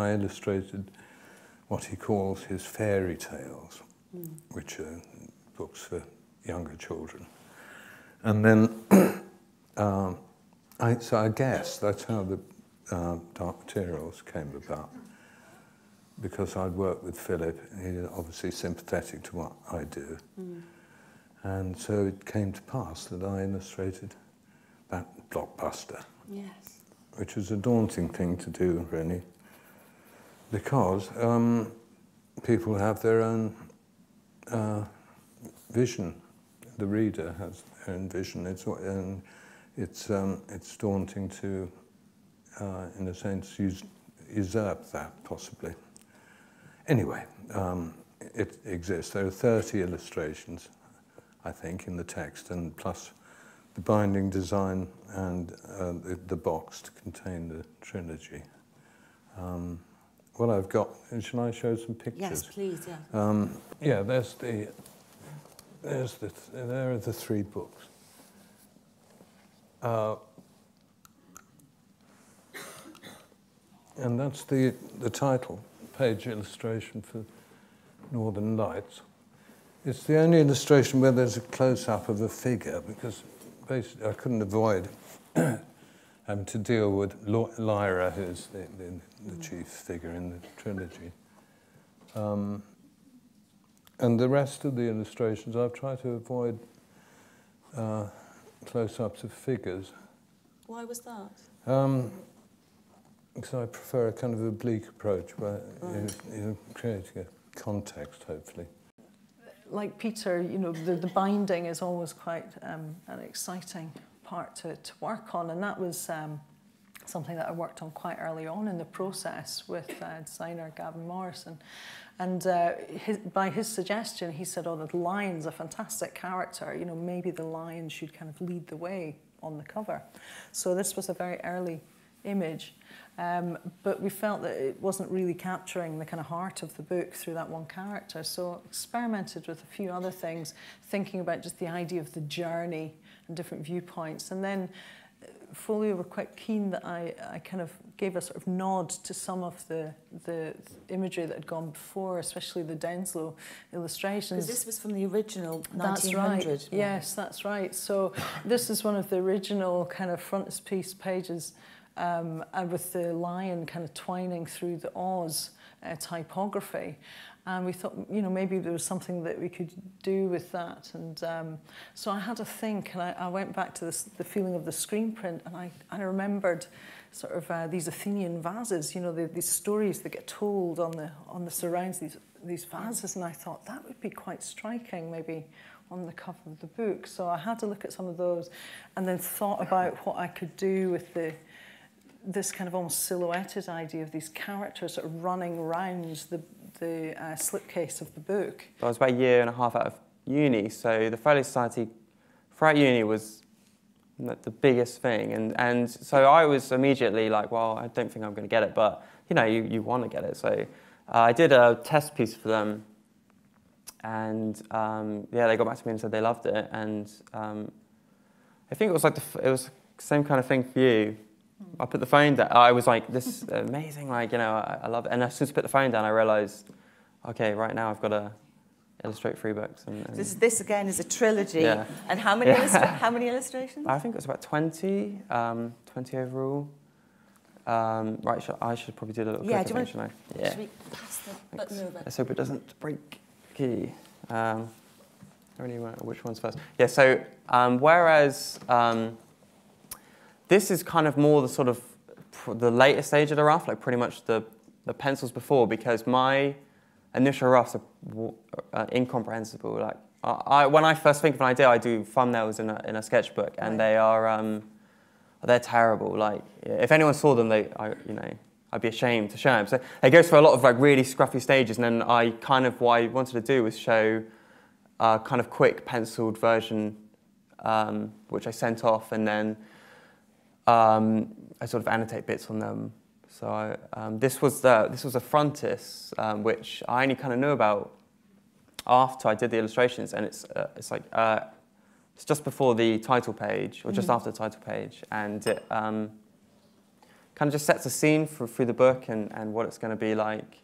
I illustrated what he calls his fairy tales, which are books for younger children. And then, so I guess that's how the Dark Materials came about, because I'd worked with Philip. He's obviously sympathetic to what I do. And so it came to pass that I illustrated that blockbuster. Yes. Which was a daunting thing to do, really, because people have their own vision. The reader has their own vision. It's daunting to, in a sense, usurp that, possibly. Anyway, it exists. There are 30 illustrations, I think, in the text, and plus the binding design and the box to contain the trilogy. What I've got, shall I show some pictures? Yes, please, yeah. Yeah, there are the 3 books. And that's the title page illustration for Northern Lights. It's the only illustration where there's a close-up of a figure, because basically I couldn't avoid having to deal with Lyra, who's the chief figure in the trilogy. And the rest of the illustrations, I've tried to avoid close-ups of figures. Why was that? Because I prefer a kind of oblique approach where you're creating a context, hopefully. Like Peter, you know, the binding is always quite an exciting part to work on, and that was something that I worked on quite early on in the process with designer Gavin Morrison. And by his suggestion, he said, oh, the lion's a fantastic character, you know, maybe the lion should kind of lead the way on the cover. So this was a very early image, but we felt that it wasn't really capturing the kind of heart of the book through that one character. So experimented with a few other things, thinking about just the idea of the journey and different viewpoints. And then Folio were quite keen that I kind of gave a sort of nod to some of the imagery that had gone before, especially the Denslow illustrations. Because this was from the original 1900. That's right. Yes, that's right. So this is one of the original kind of frontispiece pages, and with the lion kind of twining through the Oz typography. And we thought, you know, maybe there was something that we could do with that. And so I had to think, and I went back to the feeling of the screen print, and I remembered sort of these Athenian vases, you know, these stories that get told on the surrounds, these vases, and I thought that would be quite striking, maybe on the cover of the book. So I had to look at some of those, and then thought about what I could do with this kind of almost silhouetted idea of these characters sort of running around the slipcase of the book. I was about a year and a half out of uni, so the Folio Society throughout uni was the biggest thing, and so I was immediately like, well, I don't think I'm going to get it, but you know, you want to get it. So I did a test piece for them, and yeah, they got back to me and said they loved it, and I think it was like it was the same kind of thing for you. I put the phone down. I was like, this is amazing, like, you know, I love it. And as soon as I put the phone down, I realised, okay, right now I've got to illustrate 3 books. And this again is a trilogy. Yeah. And how many, how many illustrations? I think it was about 20, 20 overall. Right, I should probably do a little quick thing, shouldn't I? Yeah. Should we pass the button over? Let's hope it doesn't break. Key. I don't know which one's first. Yeah, so whereas this is kind of more the sort of the later stage of the rough, like pretty much the pencils before, because my initial roughs are incomprehensible. Like when I first think of an idea, I do thumbnails in a sketchbook, and they are they're terrible. Like if anyone saw them, I'd be ashamed to show them. So it goes for a lot of like really scruffy stages, and then what I wanted to do was show a kind of quick penciled version, which I sent off, and then I sort of annotate bits on them. So this was a frontis, which I only kind of knew about after I did the illustrations, and it's just before the title page, or just after the title page, and it kind kind of just sets a scene through the book and what it's going to be like